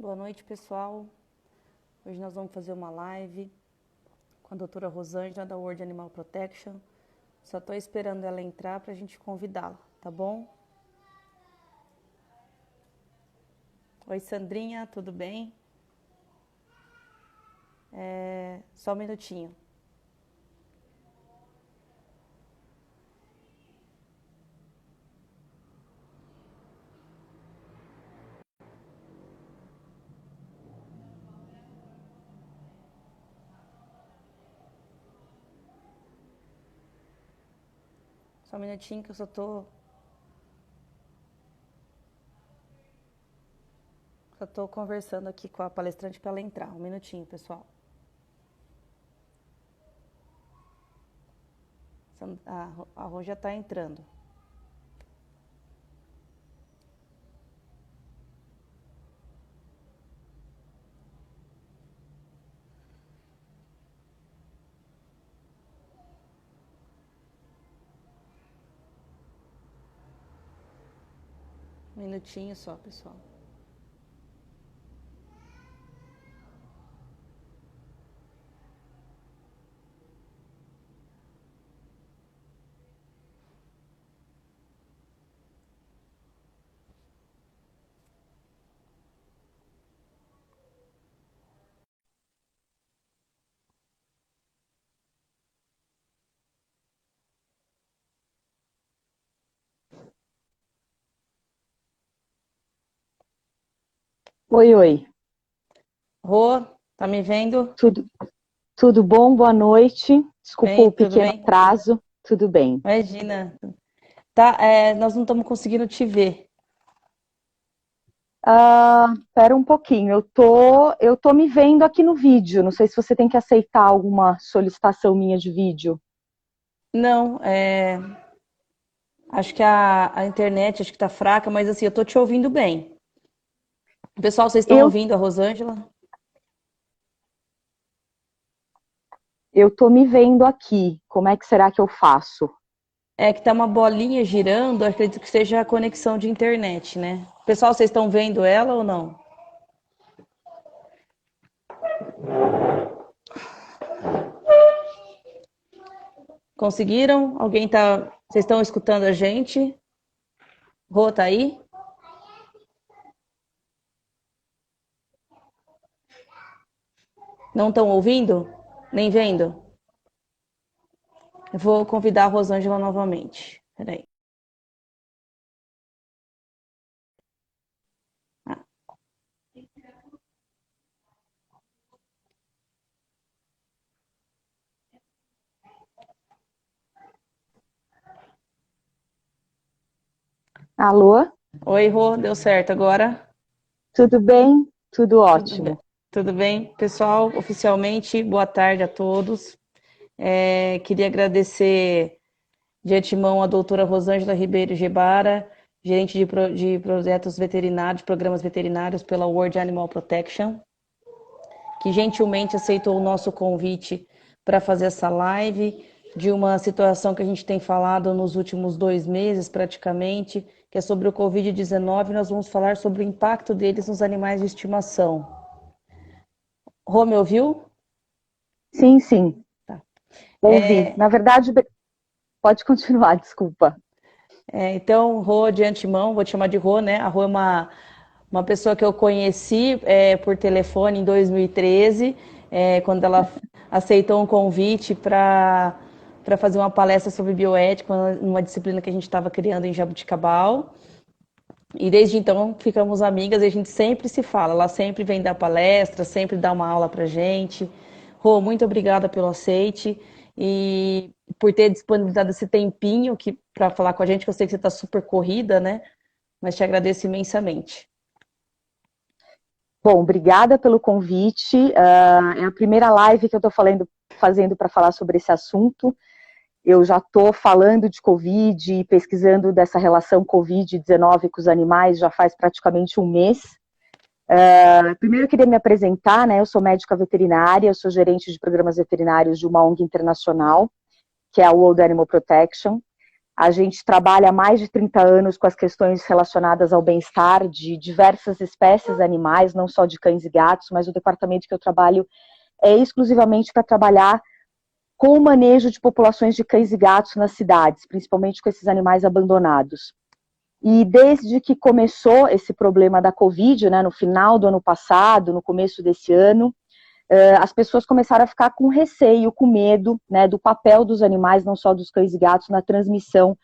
Boa noite, pessoal. Hoje nós vamos fazer uma live com a doutora Rosângela da World Animal Protection. Só estou esperando ela entrar para a gente convidá-la, tá bom? Oi, Sandrinha, tudo bem? Só um minutinho. Só um minutinho que eu só tô conversando aqui com a palestrante para ela entrar. Um minutinho, pessoal. A Rô já está entrando. Um minutinho só, pessoal. Oi, oi. Rô, tá me vendo? Tudo bom? Boa noite. Desculpa Bem, o tudo pequeno bem? atraso. Tudo bem. Imagina. Tá, nós não estamos conseguindo te ver. Espera um pouquinho. Eu tô me vendo aqui no vídeo. Não sei se você tem que aceitar alguma solicitação minha de vídeo. Não, acho que a internet acho que tá fraca, mas assim, eu tô te ouvindo bem. Pessoal, vocês estão Eu, ouvindo a Rosângela? eu tô me vendo aqui. Como é que será que eu faço? É que tá uma bolinha girando, acredito que seja a conexão de internet, né? Pessoal, vocês estão vendo ela ou não? Conseguiram? Alguém tá. Vocês estão escutando a gente? Rô, tá aí? Não estão ouvindo? Nem vendo? Eu vou convidar a Rosângela novamente. Peraí. Ah, Alô? oi, Rô, deu certo agora? Tudo bem? Tudo Tudo bem. ótimo. Tudo bem, pessoal? Oficialmente, boa tarde a todos. Queria agradecer de antemão a doutora Rosângela Ribeiro Gebara, gerente de projetos veterinários, programas veterinários pela World Animal Protection, que gentilmente aceitou o nosso convite para fazer essa live de uma situação que a gente tem falado nos últimos 2 meses, praticamente, que é sobre o Covid-19. Nós vamos falar sobre o impacto deles nos animais de estimação. Rô, me ouviu? Sim, sim. Tá. Ouvi. Na verdade, pode continuar, desculpa. Então, Rô, de antemão, vou te chamar de Rô, né? A Rô é uma pessoa que eu conheci por telefone em 2013, quando ela aceitou um convite para fazer uma palestra sobre bioética, numa disciplina que a gente estava criando em Jabuticabal. E desde então ficamos amigas e a gente sempre se fala. Ela sempre vem dar palestra, sempre dá uma aula pra gente. Rô, muito obrigada pelo aceite e por ter disponibilizado esse tempinho para falar com a gente, que eu sei que você está super corrida, né? Mas te agradeço imensamente. Bom, obrigada pelo convite. É a primeira live que eu estou fazendo para falar sobre esse assunto. Eu já estou falando de Covid e pesquisando dessa relação Covid-19 com os animais já faz praticamente um mês. Primeiro eu queria me apresentar, né? Eu sou médica veterinária, eu sou gerente de programas veterinários de uma ONG internacional, que é a World Animal Protection. A gente trabalha há mais de 30 anos com as questões relacionadas ao bem-estar de diversas espécies animais, não só de cães e gatos, mas o departamento que eu trabalho é exclusivamente para trabalhar com o manejo de populações de cães e gatos nas cidades, principalmente com esses animais abandonados. E desde que começou esse problema da Covid, né, no final do ano passado, no começo desse ano, as pessoas começaram a ficar com receio, com medo, né, do papel dos animais, não só dos cães e gatos, na transmissão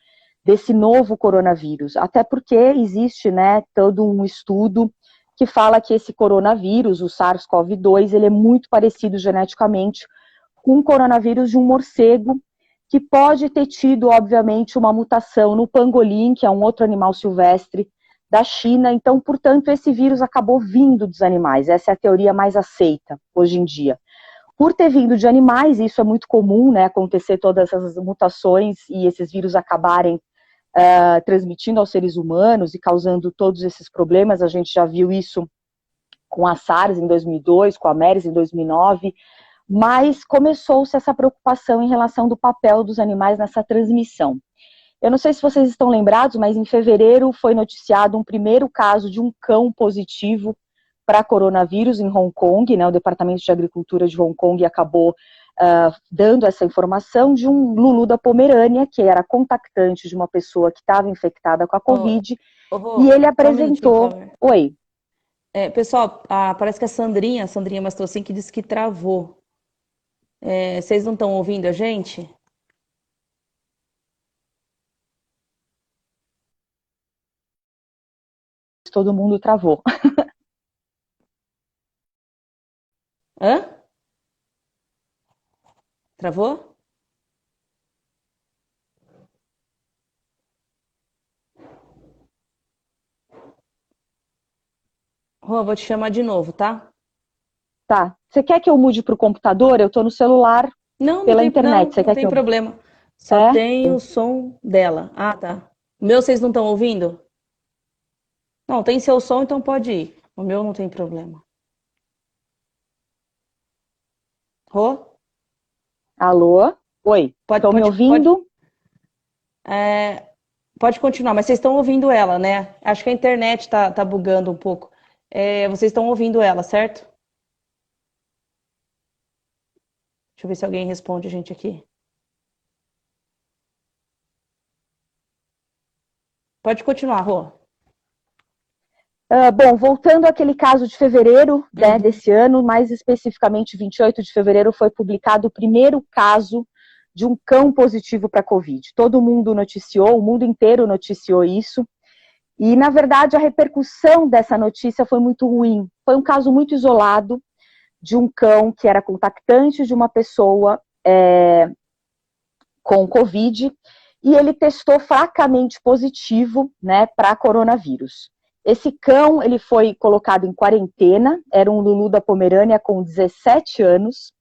desse novo coronavírus. Até porque existe, né, todo um estudo que fala que esse coronavírus, o SARS-CoV-2, ele é muito parecido geneticamente com o coronavírus de um morcego, que pode ter tido, obviamente, uma mutação no pangolim, que é um outro animal silvestre da China. Então, portanto, esse vírus acabou vindo dos animais. Essa é a teoria mais aceita hoje em dia. Por ter vindo de animais, isso é muito comum, né, acontecer todas essas mutações e esses vírus acabarem transmitindo aos seres humanos e causando todos esses problemas. A gente já viu isso com a SARS em 2002, com a MERS em 2009, mas começou-se essa preocupação em relação do papel dos animais nessa transmissão. Eu não sei se vocês estão lembrados, mas em fevereiro foi noticiado um primeiro caso de um cão positivo para coronavírus em Hong Kong, né? O Departamento de Agricultura de Hong Kong acabou dando essa informação de um Lulu da Pomerânia, que era contactante de uma pessoa que estava infectada com a Covid, e ele apresentou... Oi. Pessoal, parece que a Sandrinha Mastrocin, que disse que travou. Vocês não estão ouvindo a gente? Todo mundo travou. Hã? Travou? Rô, vou te chamar de novo, tá? Tá. Você quer que eu mude para o computador? Eu tô no celular pela internet. Não tem problema. Só tem o som dela. Ah, tá. O meu vocês não estão ouvindo? Não, tem seu som, então pode ir. O meu não tem problema. Rô? Alô? Oi, estão me ouvindo? Pode continuar, mas vocês estão ouvindo ela, né? Acho que a internet tá bugando um pouco. Vocês estão ouvindo ela, certo? Deixa eu ver se alguém responde a gente aqui. Pode continuar, Rô. Bom, voltando àquele caso de fevereiro, né, desse ano, mais especificamente 28 de fevereiro, foi publicado o primeiro caso de um cão positivo para a Covid. Todo mundo noticiou, o mundo inteiro noticiou isso, e na verdade a repercussão dessa notícia foi muito ruim. Foi um caso muito isolado de um cão que era contactante de uma pessoa com Covid, e ele testou fracamente positivo, né, para coronavírus. Esse cão, ele foi colocado em quarentena, era um Lulu da Pomerânia com 17 anos,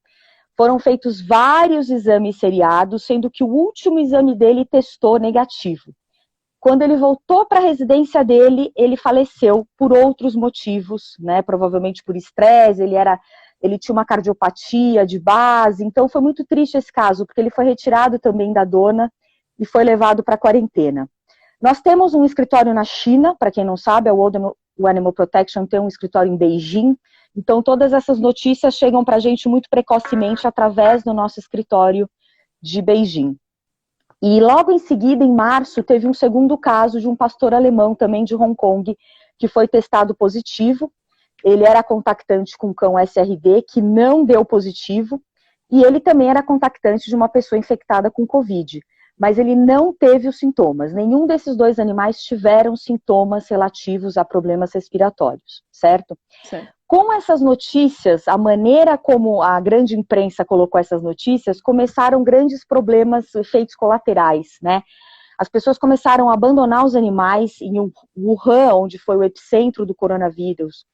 foram feitos vários exames seriados, sendo que o último exame dele testou negativo. Quando ele voltou para a residência dele, ele faleceu por outros motivos, né, provavelmente por estresse, ele tinha uma cardiopatia de base, então foi muito triste esse caso, porque ele foi retirado também da dona e foi levado para a quarentena. Nós temos um escritório na China, para quem não sabe, a World Animal Protection tem um escritório em Beijing, então todas essas notícias chegam para a gente muito precocemente através do nosso escritório de Beijing. E logo em seguida, em março, teve um segundo caso de um pastor alemão também de Hong Kong, que foi testado positivo. Ele era contactante com o cão SRD, que não deu positivo, e ele também era contactante de uma pessoa infectada com Covid. Mas ele não teve os sintomas. Nenhum desses dois animais tiveram sintomas relativos a problemas respiratórios, certo? Certo. Com essas notícias, a maneira como a grande imprensa colocou essas notícias, começaram grandes problemas, efeitos colaterais, né? As pessoas começaram a abandonar os animais em Wuhan, onde foi o epicentro do coronavírus,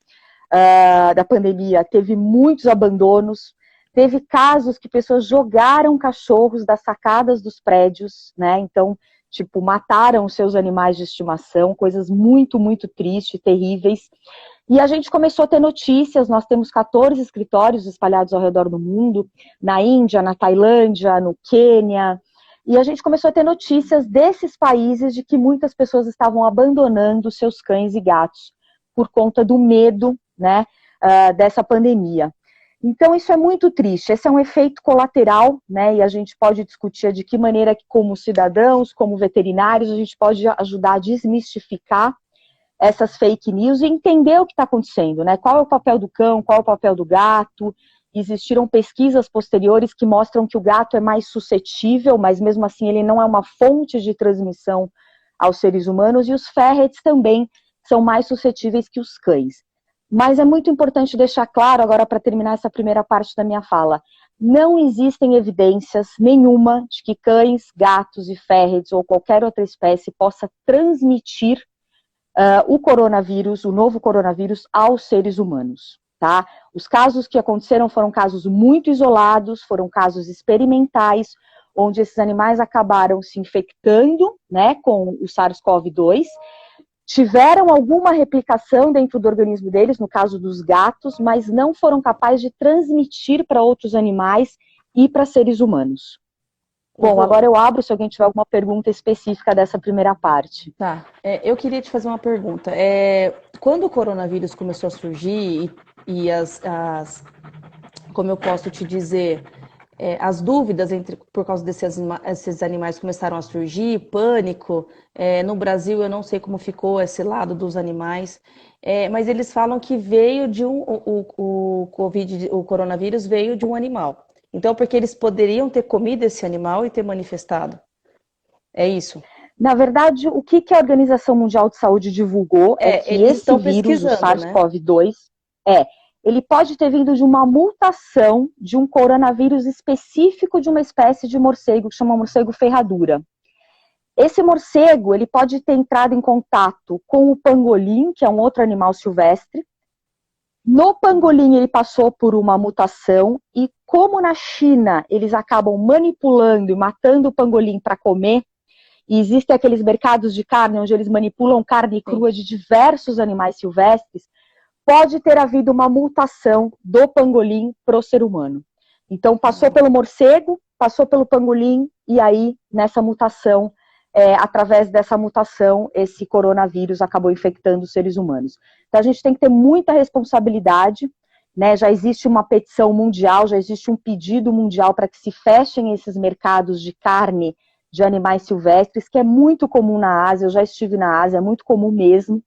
da pandemia, teve muitos abandonos. Teve casos que pessoas jogaram cachorros das sacadas dos prédios, né? Então, tipo, mataram seus animais de estimação, coisas muito, muito tristes, terríveis. E a gente começou a ter notícias, nós temos 14 escritórios espalhados ao redor do mundo, na Índia, na Tailândia, no Quênia, E a gente começou a ter notícias desses países de que muitas pessoas estavam abandonando seus cães e gatos por conta do medo, né, dessa pandemia. Então isso é muito triste, esse é um efeito colateral, né, e a gente pode discutir de que maneira que como cidadãos, como veterinários, a gente pode ajudar a desmistificar essas fake news e entender o que está acontecendo, né, qual é o papel do cão, qual é o papel do gato. Existiram pesquisas posteriores que mostram que o gato é mais suscetível, mas mesmo assim ele não é uma fonte de transmissão aos seres humanos, e os ferrets também são mais suscetíveis que os cães. Mas é muito importante deixar claro, agora para terminar essa primeira parte da minha fala, não existem evidências nenhuma de que cães, gatos e ferrets ou qualquer outra espécie possa transmitir o coronavírus, o novo coronavírus, aos seres humanos. Tá? Os casos que aconteceram foram casos muito isolados, foram casos experimentais, onde esses animais acabaram se infectando, né, com o SARS-CoV-2, tiveram alguma replicação dentro do organismo deles, no caso dos gatos, mas não foram capazes de transmitir para outros animais e para seres humanos. Bom, agora eu abro se alguém tiver alguma pergunta específica dessa primeira parte. Tá, eu queria te fazer uma pergunta. Quando o coronavírus começou a surgir e como eu posso te dizer, as dúvidas por causa desses animais começaram a surgir, pânico, no Brasil eu não sei como ficou esse lado dos animais, mas eles falam que veio de o coronavírus veio de um animal. Então, porque eles poderiam ter comido esse animal e ter manifestado. É isso? Na verdade, o que a Organização Mundial de Saúde divulgou é que esse vírus, o SARS-CoV-2, ele pode ter vindo de uma mutação de um coronavírus específico de uma espécie de morcego que chama morcego ferradura. Esse morcego, ele pode ter entrado em contato com o pangolim, que é um outro animal silvestre. No pangolim ele passou por uma mutação e como na China eles acabam manipulando e matando o pangolim para comer, e existem aqueles mercados de carne onde eles manipulam carne crua de diversos animais silvestres, pode ter havido uma mutação do pangolim para o ser humano. Então passou pelo morcego, passou pelo pangolim e aí nessa mutação, através dessa mutação, esse coronavírus acabou infectando os seres humanos. Então a gente tem que ter muita responsabilidade, né? Já existe uma petição mundial, já existe um pedido mundial para que se fechem esses mercados de carne de animais silvestres, que é muito comum na Ásia, eu já estive na Ásia, é muito comum mesmo,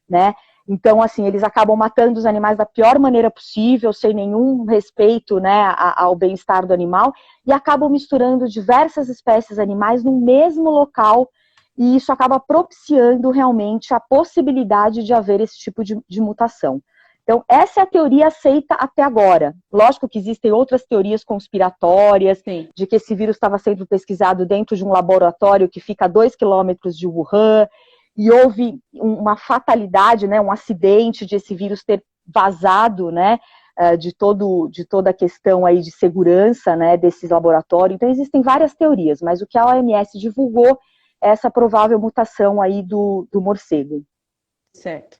né? Então, assim, eles acabam matando os animais da pior maneira possível, sem nenhum respeito, né, ao bem-estar do animal, e acabam misturando diversas espécies animais no mesmo local, e isso acaba propiciando realmente a possibilidade de haver esse tipo de mutação. Então, essa é a teoria aceita até agora. Lógico que existem outras teorias conspiratórias, sim, de que esse vírus estava sendo pesquisado dentro de um laboratório que fica a 2 quilômetros de Wuhan, e houve uma fatalidade, né, um acidente de esse vírus ter vazado, né, de toda a questão aí de segurança, né, desses laboratórios. Então existem várias teorias, mas o que a OMS divulgou é essa provável mutação aí do morcego. Certo.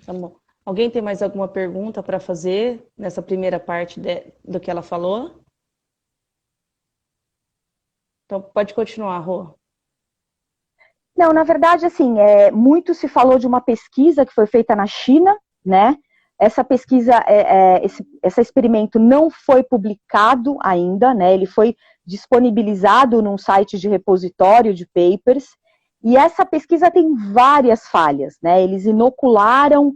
Tá bom. Alguém tem mais alguma pergunta para fazer nessa primeira parte do que ela falou? Então pode continuar, Rô. Não, na verdade, assim, muito se falou de uma pesquisa que foi feita na China, né? Essa pesquisa, esse experimento não foi publicado ainda, né? Ele foi disponibilizado num site de repositório de papers, e essa pesquisa tem várias falhas, né? Eles inocularam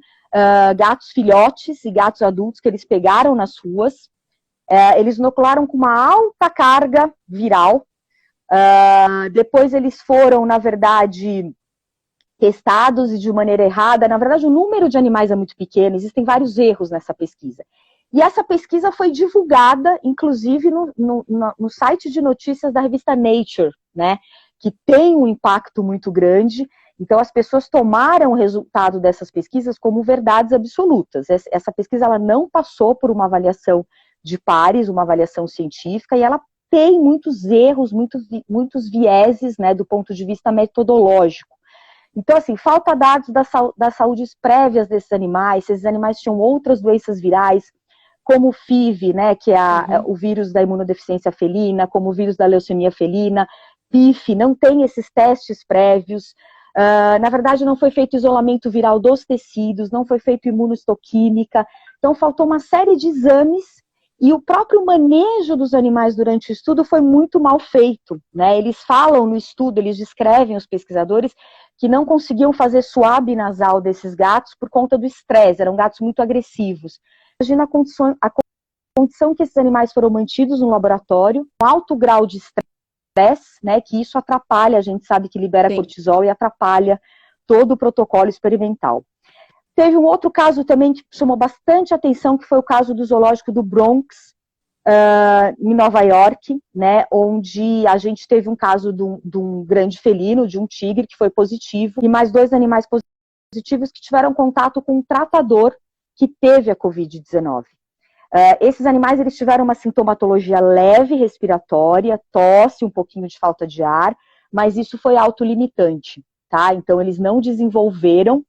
gatos filhotes e gatos adultos que eles pegaram nas ruas, eles inocularam com uma alta carga viral. Depois eles foram, na verdade, testados e de maneira errada. Na verdade, o número de animais é muito pequeno, existem vários erros nessa pesquisa. E essa pesquisa foi divulgada, inclusive, no site de notícias da revista Nature, né, que tem um impacto muito grande. Então, as pessoas tomaram o resultado dessas pesquisas como verdades absolutas. Essa pesquisa ela não passou por uma avaliação de pares, uma avaliação científica, e ela tem muitos erros, muitos vieses, né, do ponto de vista metodológico. Então, assim, falta dados das saúdes prévias desses animais, se esses animais tinham outras doenças virais, como o FIV, né, que é o vírus da imunodeficiência felina, como o vírus da leucemia felina. PIF, não tem esses testes prévios. Na verdade, não foi feito isolamento viral dos tecidos, não foi feito imunohistoquímica. Então, faltou uma série de exames e o próprio manejo dos animais durante o estudo foi muito mal feito, né? Eles falam no estudo, eles descrevem, os pesquisadores, que não conseguiam fazer suave nasal desses gatos por conta do estresse, eram gatos muito agressivos. Imagina a condição que esses animais foram mantidos no laboratório, um alto grau de estresse, né, que isso atrapalha, a gente sabe que libera Sim. cortisol e atrapalha todo o protocolo experimental. Teve um outro caso também que chamou bastante atenção, que foi o caso do zoológico do Bronx, em Nova York, né, onde a gente teve um caso de um grande felino, de um tigre, que foi positivo, e mais 2 animais positivos que tiveram contato com um tratador que teve a Covid-19. Esses animais eles tiveram uma sintomatologia leve respiratória, tosse, um pouquinho de falta de ar, mas isso foi autolimitante, tá? Então eles não desenvolveram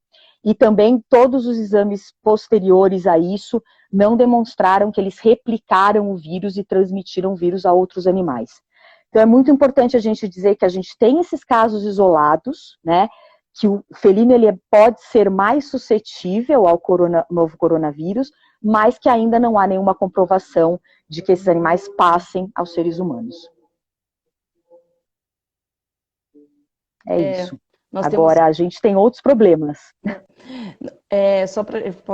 e também todos os exames posteriores a isso não demonstraram que eles replicaram o vírus e transmitiram o vírus a outros animais. Então é muito importante a gente dizer que a gente tem esses casos isolados, né? Que o felino ele pode ser mais suscetível ao novo coronavírus, mas que ainda não há nenhuma comprovação de que esses animais passem aos seres humanos. Isso. Agora, a gente tem outros problemas. Só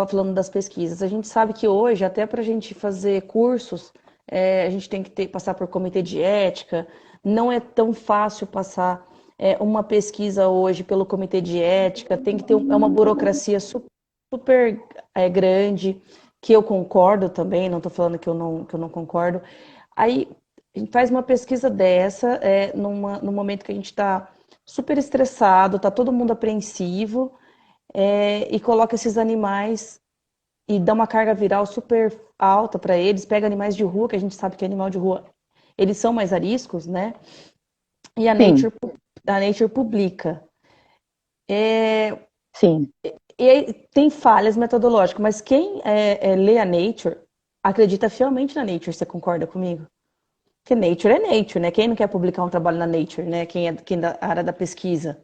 falando das pesquisas, a gente sabe que hoje, até para a gente fazer cursos, a gente tem que passar por comitê de ética, não é tão fácil passar uma pesquisa hoje pelo comitê de ética, tem que ter uma burocracia super grande, que eu concordo também, não estou falando que eu não concordo. Aí a gente faz uma pesquisa dessa, num momento que a gente está super estressado, está todo mundo apreensivo, e coloca esses animais e dá uma carga viral super alta para eles, pega animais de rua, que a gente sabe que animal de rua, eles são mais ariscos, né? E a Nature publica. Sim. E aí tem falhas metodológicas, mas quem lê a Nature acredita fielmente na Nature, você concorda comigo? Porque Nature é Nature, né? Quem não quer publicar um trabalho na Nature, né? Quem da área da pesquisa,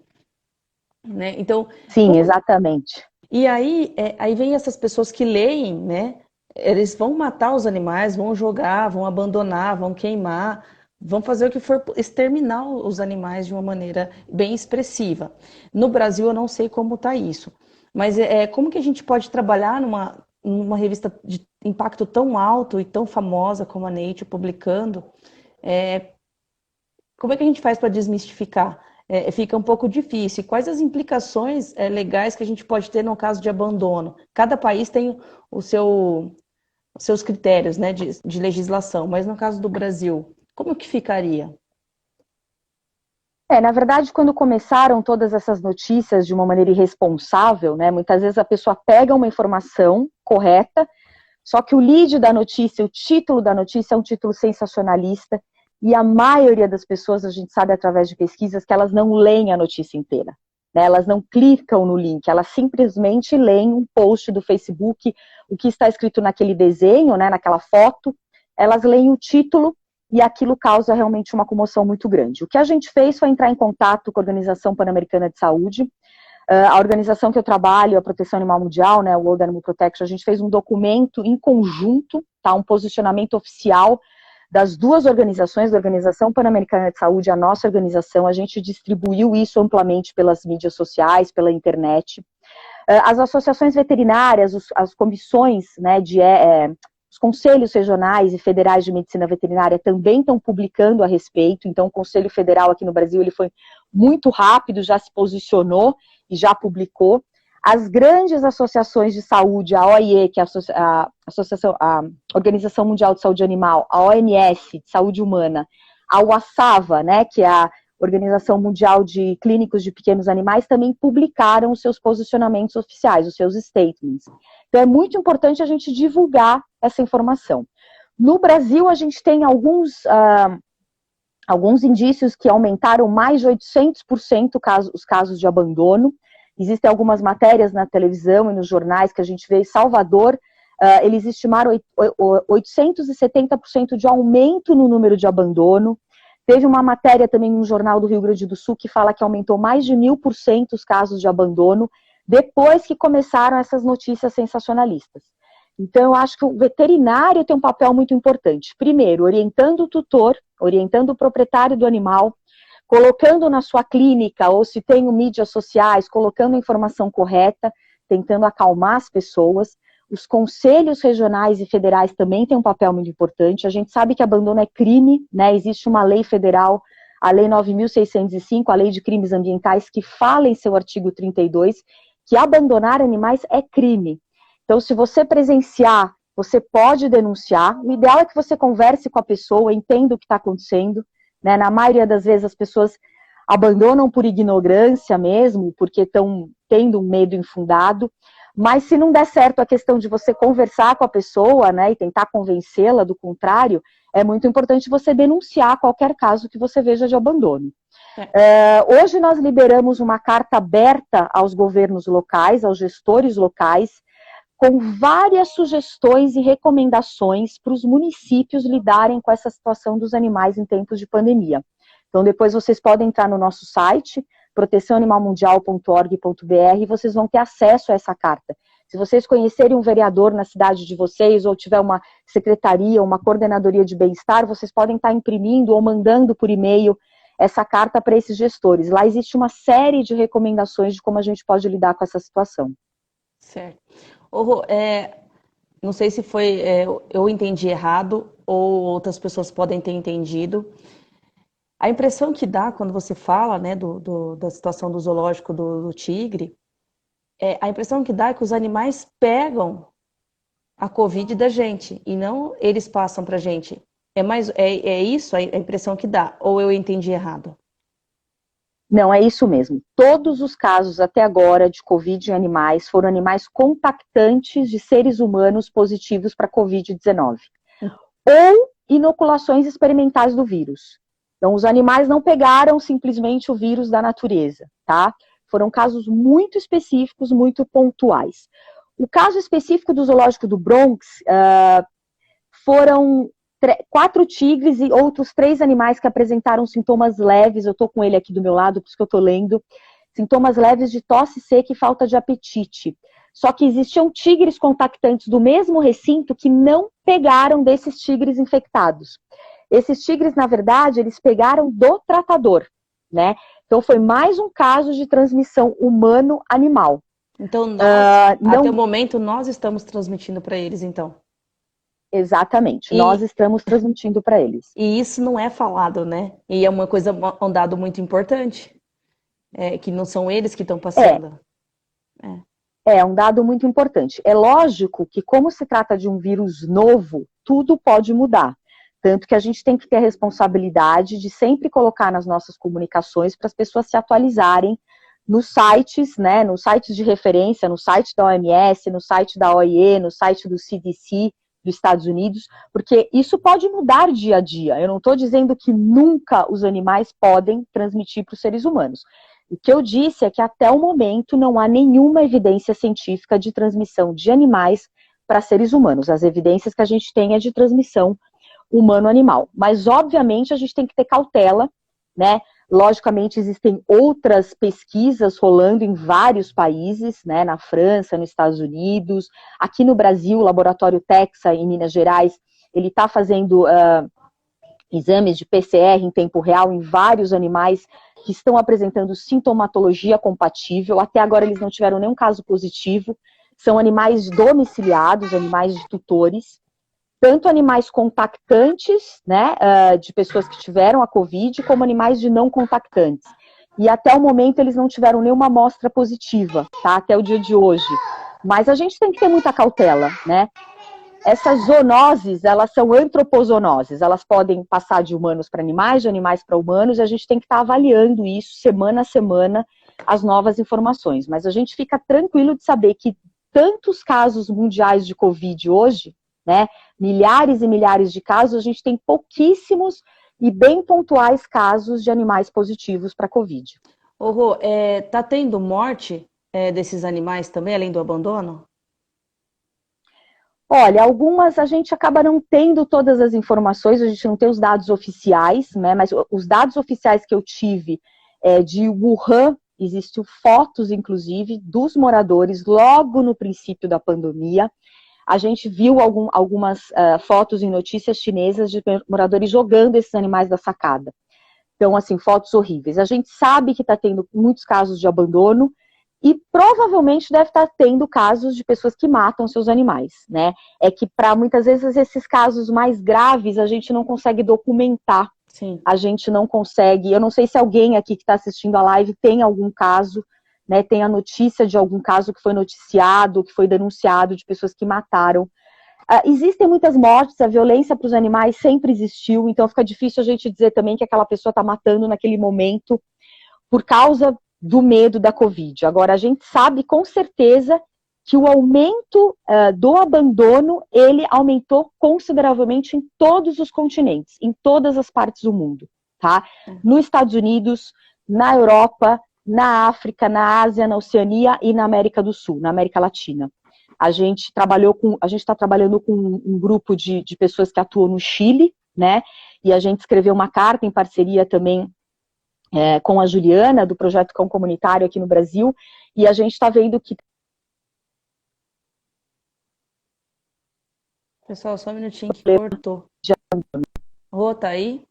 né? Então, sim, exatamente. E aí vem essas pessoas que leem, né? Eles vão matar os animais, vão jogar, vão abandonar, vão queimar, vão fazer o que for, exterminar os animais de uma maneira bem expressiva. No Brasil eu não sei como está isso, mas como que a gente pode trabalhar numa revista de impacto tão alto e tão famosa como a Nature, publicando, como é que a gente faz para desmistificar? Fica um pouco difícil. Quais as implicações legais que a gente pode ter no caso de abandono? Cada país tem os seus critérios, né, de legislação, mas no caso do Brasil, como que ficaria? Na verdade, quando começaram todas essas notícias de uma maneira irresponsável, né, muitas vezes a pessoa pega uma informação correta, só que o lead da notícia, o título da notícia é um título sensacionalista, e a maioria das pessoas, a gente sabe através de pesquisas, que elas não leem a notícia inteira, né? Elas não clicam no link, elas simplesmente leem um post do Facebook, o que está escrito naquele desenho, né, naquela foto, elas leem o título e aquilo causa realmente uma comoção muito grande. O que a gente fez foi entrar em contato com a Organização Pan-Americana de Saúde, a organização que eu trabalho, a Proteção Animal Mundial, né, o World Animal Protection, a gente fez um documento em conjunto, tá, um posicionamento oficial das duas organizações, da Organização Pan-Americana de Saúde e a nossa organização. A gente distribuiu isso amplamente pelas mídias sociais, pela internet. As associações veterinárias, as comissões, né, os conselhos regionais e federais de medicina veterinária também estão publicando a respeito. Então, o Conselho Federal aqui no Brasil ele foi muito rápido, já se posicionou e já publicou. As grandes associações de saúde, a OIE, que é a Organização Mundial de Saúde Animal, a OMS, de Saúde Humana, a UASAVA, né, que é a Organização Mundial de Clínicos de Pequenos Animais, também publicaram os seus posicionamentos oficiais, os seus statements. Então é muito importante a gente divulgar essa informação. No Brasil, a gente tem alguns indícios que aumentaram mais de 800% os casos de abandono. Existem algumas matérias na televisão e nos jornais que a gente vê em Salvador, eles estimaram 870% de aumento no número de abandono. Teve uma matéria também no Jornal do Rio Grande do Sul que fala que aumentou mais de 1000% os casos de abandono depois que começaram essas notícias sensacionalistas. Então, eu acho que o veterinário tem um papel muito importante. Primeiro, orientando o tutor, orientando o proprietário do animal, colocando na sua clínica, ou se tem mídias sociais, colocando a informação correta, tentando acalmar as pessoas. Os conselhos regionais e federais também têm um papel muito importante. A gente sabe que abandono é crime, né? Existe uma lei federal, a Lei 9.605, a Lei de Crimes Ambientais, que fala em seu artigo 32, que abandonar animais é crime. Então, se você presenciar, você pode denunciar. O ideal é que você converse com a pessoa, entenda o que está acontecendo, né? Na maioria das vezes as pessoas abandonam por ignorância mesmo, porque estão tendo um medo infundado. Mas se não der certo a questão de você conversar com a pessoa, né, e tentar convencê-la do contrário, é muito importante você denunciar qualquer caso que você veja de abandono. Hoje nós liberamos uma carta aberta aos governos locais, aos gestores locais, com várias sugestões e recomendações para os municípios lidarem com essa situação dos animais em tempos de pandemia. Então depois vocês podem entrar no nosso site, proteçãoanimalmundial.org.br, e vocês vão ter acesso a essa carta. Se vocês conhecerem um vereador na cidade de vocês, ou tiver uma secretaria, uma coordenadoria de bem-estar, vocês podem estar imprimindo ou mandando por e-mail essa carta para esses gestores. Lá existe uma série de recomendações de como a gente pode lidar com essa situação. Certo. Não sei se foi eu entendi errado ou outras pessoas podem ter entendido. A impressão que dá quando você fala, né, da situação do zoológico do tigre, a impressão que dá é que os animais pegam a Covid da gente e não eles passam para a gente. É isso a impressão que dá? Ou eu entendi errado? Não, é isso mesmo. Todos os casos até agora de Covid em animais foram animais contactantes de seres humanos positivos para Covid-19. Ou inoculações experimentais do vírus. Então, os animais não pegaram simplesmente o vírus da natureza, tá? Foram casos muito específicos, muito pontuais. O caso específico do zoológico do Bronx foram 4 tigres e outros 3 animais que apresentaram sintomas leves. Eu estou com ele aqui do meu lado, por isso que eu estou lendo. Sintomas leves de tosse seca e falta de apetite. Só que existiam tigres contactantes do mesmo recinto que não pegaram desses tigres infectados. Esses tigres, na verdade, eles pegaram do tratador, né? Então, foi mais um caso de transmissão humano-animal. Então, até o momento, nós estamos transmitindo para eles, então. Exatamente, nós estamos transmitindo para eles. E isso não é falado, né? E é uma coisa, um dado muito importante, que não são eles que estão passando. É um dado muito importante. É lógico que, como se trata de um vírus novo, tudo pode mudar. Tanto que a gente tem que ter a responsabilidade de sempre colocar nas nossas comunicações para as pessoas se atualizarem nos sites, né, nos sites de referência, no site da OMS, no site da OIE, no site do CDC dos Estados Unidos, porque isso pode mudar dia a dia. Eu não estou dizendo que nunca os animais podem transmitir para os seres humanos. O que eu disse é que até o momento não há nenhuma evidência científica de transmissão de animais para seres humanos. As evidências que a gente tem é de transmissão humano-animal. Mas, obviamente, a gente tem que ter cautela, né? Logicamente, existem outras pesquisas rolando em vários países, né? Na França, nos Estados Unidos, aqui no Brasil, o Laboratório Texa, em Minas Gerais, ele está fazendo exames de PCR em tempo real em vários animais que estão apresentando sintomatologia compatível. Até agora eles não tiveram nenhum caso positivo. São animais domiciliados, animais de tutores, tanto animais contactantes, né, de pessoas que tiveram a Covid, como animais de não contactantes. E até o momento eles não tiveram nenhuma amostra positiva, tá, até o dia de hoje. Mas a gente tem que ter muita cautela, né? Essas zoonoses, elas são antropozoonoses, elas podem passar de humanos para animais, de animais para humanos, e a gente tem que estar avaliando isso semana a semana, as novas informações. Mas a gente fica tranquilo de saber que tantos casos mundiais de Covid hoje, né, milhares e milhares de casos, a gente tem pouquíssimos e bem pontuais casos de animais positivos para Covid. Rô, tá tendo morte desses animais também, além do abandono? Olha, algumas a gente acaba não tendo todas as informações, a gente não tem os dados oficiais, né? Mas os dados oficiais que eu tive de Wuhan, existem fotos, inclusive, dos moradores logo no princípio da pandemia. A gente viu algumas fotos em notícias chinesas de moradores jogando esses animais da sacada. Então, assim, fotos horríveis. A gente sabe que está tendo muitos casos de abandono e provavelmente deve estar tendo casos de pessoas que matam seus animais, né? É que para muitas vezes esses casos mais graves a gente não consegue documentar. Sim. A gente não consegue. Eu não sei se alguém aqui que está assistindo a live tem algum caso, né? Tem a notícia de algum caso que foi noticiado, que foi denunciado de pessoas que mataram. Existem muitas mortes, a violência para os animais sempre existiu, então fica difícil a gente dizer também que aquela pessoa está matando naquele momento por causa do medo da Covid. Agora, a gente sabe com certeza que o aumento do abandono, ele aumentou consideravelmente em todos os continentes, em todas as partes do mundo, tá? Nos Estados Unidos, na Europa, na África, na Ásia, na Oceania e na América do Sul, na América Latina. A gente está trabalhando com um grupo de pessoas que atuam no Chile, né? E a gente escreveu uma carta em parceria também com a Juliana, do Projeto Cão Comunitário aqui no Brasil, e a gente está vendo que... Pessoal, só um minutinho que cortou. Rô, tá aí?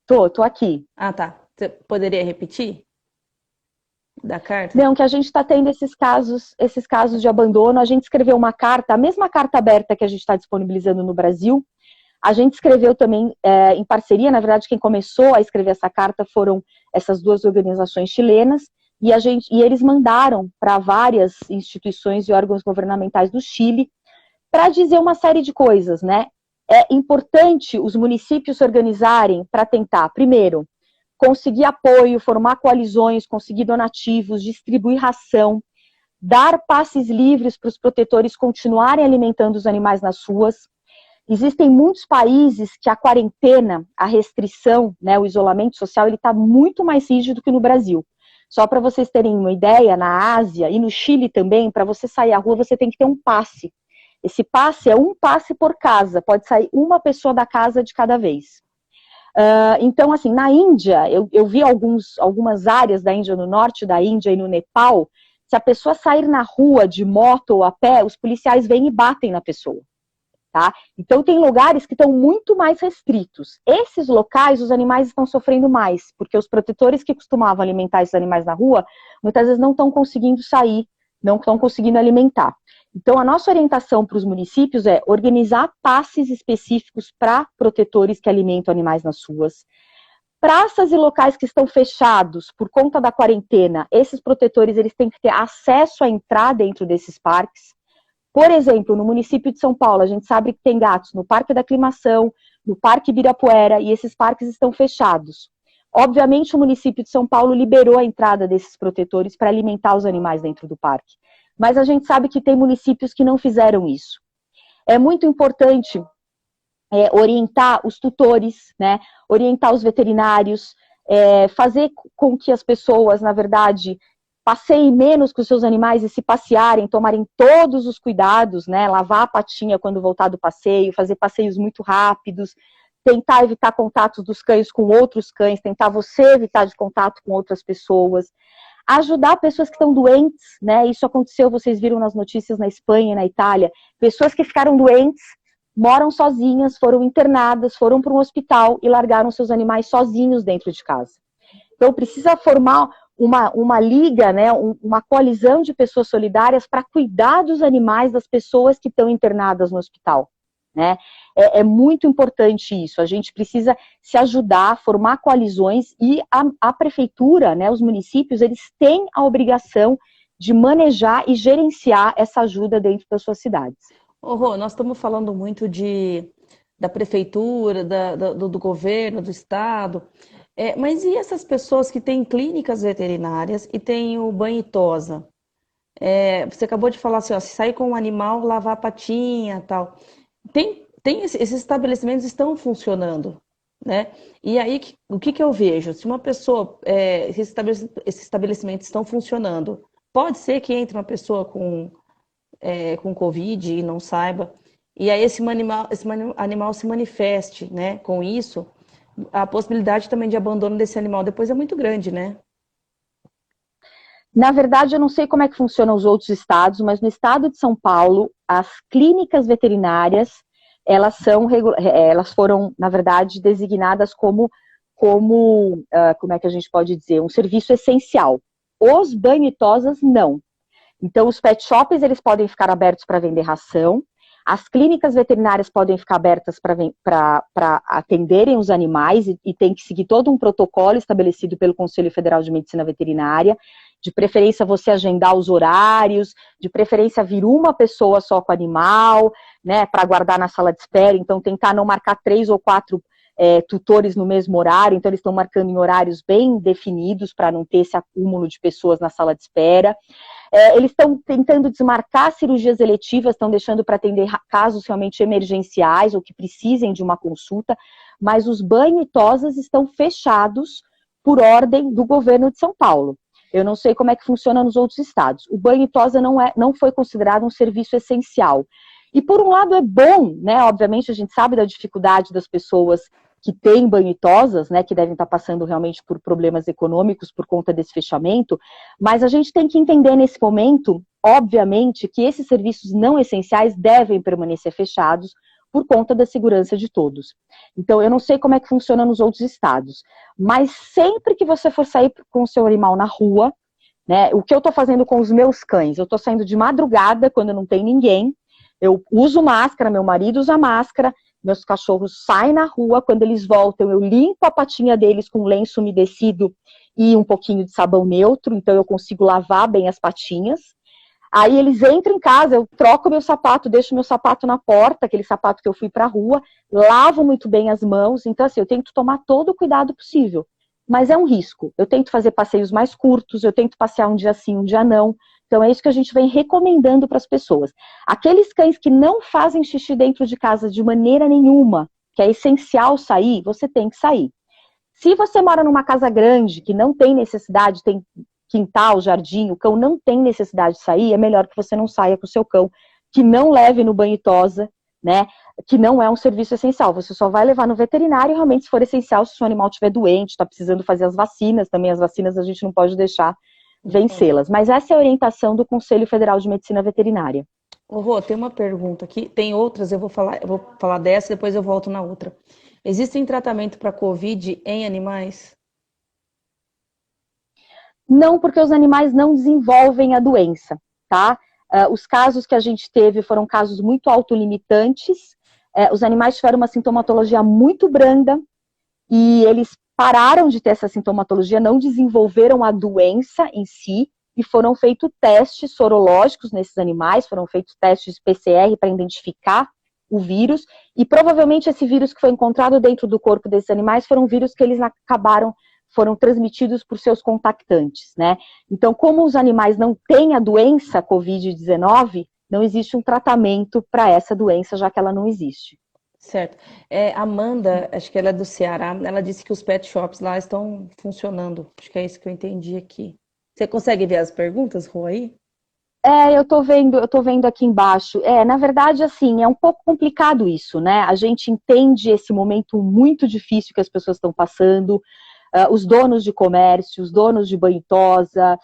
Tô aqui. Ah, tá. Você poderia repetir? Da carta? Não, que a gente está tendo esses casos de abandono. A gente escreveu uma carta, a mesma carta aberta que a gente está disponibilizando no Brasil. A gente escreveu também em parceria, na verdade, quem começou a escrever essa carta foram essas duas organizações chilenas, e eles mandaram para várias instituições e órgãos governamentais do Chile para dizer uma série de coisas, né? É importante os municípios se organizarem para tentar, primeiro, conseguir apoio, formar coalizões, conseguir donativos, distribuir ração, dar passes livres para os protetores continuarem alimentando os animais nas ruas. Existem muitos países que a quarentena, a restrição, né, o isolamento social, ele está muito mais rígido que no Brasil. Só para vocês terem uma ideia, na Ásia e no Chile também, para você sair à rua, você tem que ter um passe. Esse passe é um passe por casa, pode sair uma pessoa da casa de cada vez. Então, assim, na Índia, eu vi algumas áreas da Índia, no norte da Índia e no Nepal, se a pessoa sair na rua de moto ou a pé, os policiais vêm e batem na pessoa. Tá? Então tem lugares que estão muito mais restritos. Esses locais, os animais estão sofrendo mais, porque os protetores que costumavam alimentar esses animais na rua, muitas vezes não estão conseguindo sair, não estão conseguindo alimentar. Então a nossa orientação para os municípios é organizar passes específicos para protetores que alimentam animais nas ruas. Praças e locais que estão fechados por conta da quarentena, esses protetores eles têm que ter acesso a entrar dentro desses parques. Por exemplo, no município de São Paulo, a gente sabe que tem gatos no Parque da Aclimação, no Parque Ibirapuera, e esses parques estão fechados. Obviamente, o município de São Paulo liberou a entrada desses protetores para alimentar os animais dentro do parque. Mas a gente sabe que tem municípios que não fizeram isso. É muito importante orientar os tutores, né, orientar os veterinários, fazer com que as pessoas, na verdade, passeiem menos com os seus animais e se passearem, tomarem todos os cuidados, né? Lavar a patinha quando voltar do passeio, fazer passeios muito rápidos, tentar evitar contatos dos cães com outros cães, tentar você evitar de contato com outras pessoas, ajudar pessoas que estão doentes, né? Isso aconteceu, vocês viram nas notícias na Espanha e na Itália, pessoas que ficaram doentes, moram sozinhas, foram internadas, foram para um hospital e largaram seus animais sozinhos dentro de casa. Então precisa formar uma liga, né, uma coalizão de pessoas solidárias para cuidar dos animais das pessoas que estão internadas no hospital. Né? É muito importante isso, a gente precisa se ajudar, formar coalizões e a prefeitura, né, os municípios, eles têm a obrigação de manejar e gerenciar essa ajuda dentro das suas cidades. Rô, nós estamos falando muito da prefeitura, do governo, do estado, mas e essas pessoas que têm clínicas veterinárias e têm o banho e tosa? Você acabou de falar assim, ó, se sair com um animal, lavar a patinha e tal. Esses estabelecimentos estão funcionando, né? E aí, o que eu vejo? Se uma pessoa, esses estabelecimentos estão funcionando, pode ser que entre uma pessoa com com Covid e não saiba, e aí esse animal se manifeste, né, com isso, a possibilidade também de abandono desse animal depois é muito grande, né? Na verdade, eu não sei como é que funcionam os outros estados, mas no estado de São Paulo, as clínicas veterinárias, elas foram, na verdade, designadas como é que a gente pode dizer, um serviço essencial. Os banho e tosas, não. Então, os pet shops, eles podem ficar abertos para vender ração, as clínicas veterinárias podem ficar abertas para atenderem os animais e tem que seguir todo um protocolo estabelecido pelo Conselho Federal de Medicina Veterinária, de preferência você agendar os horários, de preferência vir uma pessoa só com o animal, né, para guardar na sala de espera, então tentar não marcar 3 ou 4 tutores no mesmo horário, então eles estão marcando em horários bem definidos para não ter esse acúmulo de pessoas na sala de espera. Eles estão tentando desmarcar cirurgias eletivas, estão deixando para atender casos realmente emergenciais ou que precisem de uma consulta, mas os banho e tosas estão fechados por ordem do governo de São Paulo. Eu não sei como é que funciona nos outros estados. O banho e tosa não foi considerado um serviço essencial. E por um lado é bom, né? Obviamente a gente sabe da dificuldade das pessoas que têm banho e tosas, né, que devem estar passando realmente por problemas econômicos por conta desse fechamento, mas a gente tem que entender nesse momento, obviamente, que esses serviços não essenciais devem permanecer fechados por conta da segurança de todos. Então, eu não sei como é que funciona nos outros estados, mas sempre que você for sair com o seu animal na rua, né, o que eu estou fazendo com os meus cães? Eu estou saindo de madrugada, quando não tem ninguém, eu uso máscara, meu marido usa máscara, meus cachorros saem na rua, quando eles voltam, eu limpo a patinha deles com lenço umedecido e um pouquinho de sabão neutro, então eu consigo lavar bem as patinhas. Aí eles entram em casa, eu troco meu sapato, deixo meu sapato na porta, aquele sapato que eu fui para a rua, lavo muito bem as mãos, então assim, eu tento tomar todo o cuidado possível. Mas é um risco, eu tento fazer passeios mais curtos, eu tento passear um dia sim, um dia não. Então é isso que a gente vem recomendando para as pessoas. Aqueles cães que não fazem xixi dentro de casa de maneira nenhuma, que é essencial sair, você tem que sair. Se você mora numa casa grande, que não tem necessidade, tem quintal, jardim, o cão não tem necessidade de sair, é melhor que você não saia com o seu cão, que não leve no banho e tosa, né, que não é um serviço essencial, você só vai levar no veterinário realmente se for essencial, se o seu animal estiver doente, está precisando fazer as vacinas, também as vacinas a gente não pode deixar vencê-las. Mas essa é a orientação do Conselho Federal de Medicina Veterinária. Ô, Rô, tem uma pergunta aqui, tem outras, eu vou falar dessa, depois eu volto na outra. Existe tratamento para Covid em animais? Não, porque os animais não desenvolvem a doença, tá? Os casos que a gente teve foram casos muito autolimitantes, os animais tiveram uma sintomatologia muito branda e eles pararam de ter essa sintomatologia, não desenvolveram a doença em si e foram feitos testes sorológicos nesses animais, foram feitos testes PCR para identificar o vírus e provavelmente esse vírus que foi encontrado dentro do corpo desses animais foram vírus que eles foram transmitidos por seus contactantes, né? Então, como os animais não têm a doença Covid-19, não existe um tratamento para essa doença, já que ela não existe. Certo. Amanda, acho que ela é do Ceará, ela disse que os pet shops lá estão funcionando. Acho que é isso que eu entendi aqui. Você consegue ver as perguntas, Rô, aí? Eu tô vendo aqui embaixo. Na verdade, assim, é um pouco complicado isso, né? A gente entende esse momento muito difícil que as pessoas estão passando, os donos de comércio, os donos de banho e tosa,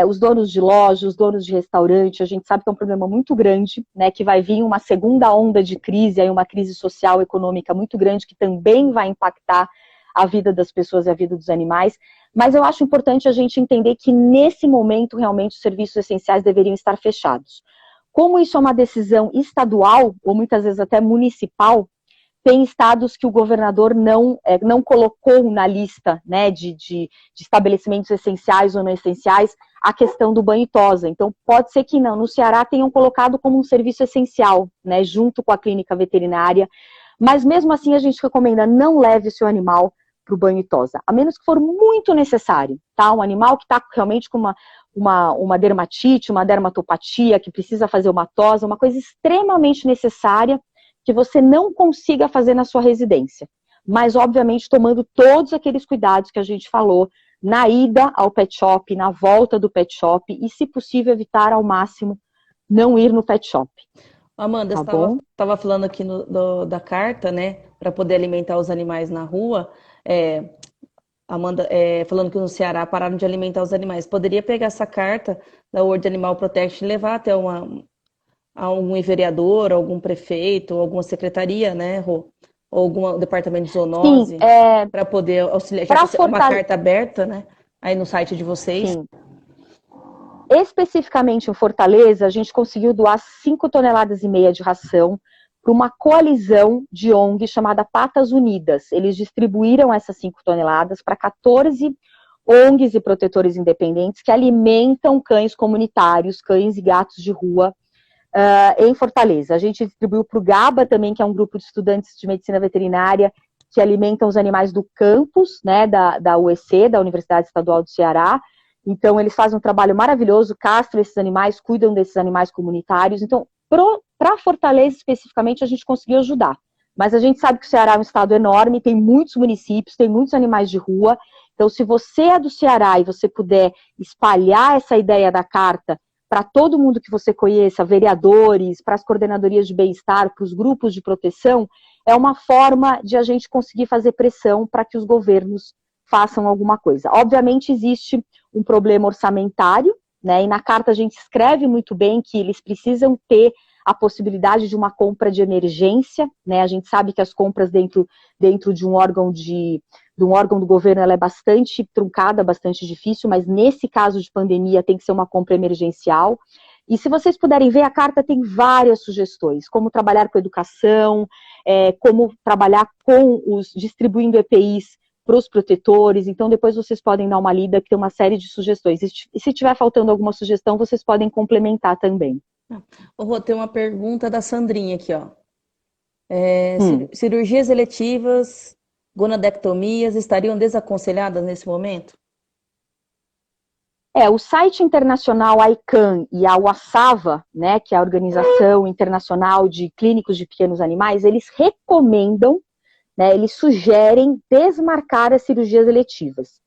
os donos de loja, os donos de restaurante, a gente sabe que é um problema muito grande, né, que vai vir uma segunda onda de crise, aí uma crise social, econômica muito grande, que também vai impactar a vida das pessoas e a vida dos animais, mas eu acho importante a gente entender que nesse momento, realmente, os serviços essenciais deveriam estar fechados. Como isso é uma decisão estadual, ou muitas vezes até municipal, tem estados que o governador não colocou na lista, né, de estabelecimentos essenciais ou não essenciais a questão do banho e tosa. Então, pode ser que não. No Ceará tenham colocado como um serviço essencial, né, junto com a clínica veterinária. Mas mesmo assim, a gente recomenda não leve o seu animal para o banho e tosa, a menos que for muito necessário, tá? Um animal que está realmente com uma dermatite, uma dermatopatia, que precisa fazer uma tosa, uma coisa extremamente necessária, que você não consiga fazer na sua residência. Mas, obviamente, tomando todos aqueles cuidados que a gente falou na ida ao pet shop, na volta do pet shop e, se possível, evitar ao máximo não ir no pet shop. Amanda, Tá você bom? estava falando aqui da carta, né, para poder alimentar os animais na rua. É, Amanda, falando que no Ceará pararam de alimentar os animais. Poderia pegar essa carta da World Animal Protection e levar até algum vereador, algum prefeito, alguma secretaria, né, Rô? Ou algum departamento de Sim, zoonose, para poder auxiliar, já que para é uma fortalecer. carta aberta, né, aí no site de vocês. Sim. Especificamente em Fortaleza, a gente conseguiu doar 5,5 toneladas de ração para uma coalizão de ONG chamada Patas Unidas. Eles distribuíram essas 5 toneladas para 14 ONGs e protetores independentes que alimentam cães comunitários, cães e gatos de rua em Fortaleza. A gente distribuiu para o GABA também, que é um grupo de estudantes de medicina veterinária que alimentam os animais do campus, né, da UEC, da Universidade Estadual do Ceará. Então, eles fazem um trabalho maravilhoso, castram esses animais, cuidam desses animais comunitários. Então, para Fortaleza, especificamente, a gente conseguiu ajudar. Mas a gente sabe que o Ceará é um estado enorme, tem muitos municípios, tem muitos animais de rua. Então, se você é do Ceará e você puder espalhar essa ideia da carta para todo mundo que você conheça, vereadores, para as coordenadorias de bem-estar, para os grupos de proteção, é uma forma de a gente conseguir fazer pressão para que os governos façam alguma coisa. Obviamente, existe um problema orçamentário, né? E na carta a gente escreve muito bem que eles precisam ter a possibilidade de uma compra de emergência, né? A gente sabe que as compras dentro de um órgão do governo ela é bastante truncada, bastante difícil, mas nesse caso de pandemia tem que ser uma compra emergencial. E se vocês puderem ver, a carta tem várias sugestões, como trabalhar com educação, como trabalhar distribuindo EPIs para os protetores. Então, depois vocês podem dar uma lida, que tem uma série de sugestões. E se tiver faltando alguma sugestão, vocês podem complementar também. Vou ter uma pergunta da Sandrinha aqui, ó. Hum. Cirurgias eletivas, gonadectomias estariam desaconselhadas nesse momento? O site internacional ICANN e a UASAVA, né, que é a Organização Internacional de Clínicos de Pequenos Animais, eles recomendam, né, eles sugerem desmarcar as cirurgias eletivas.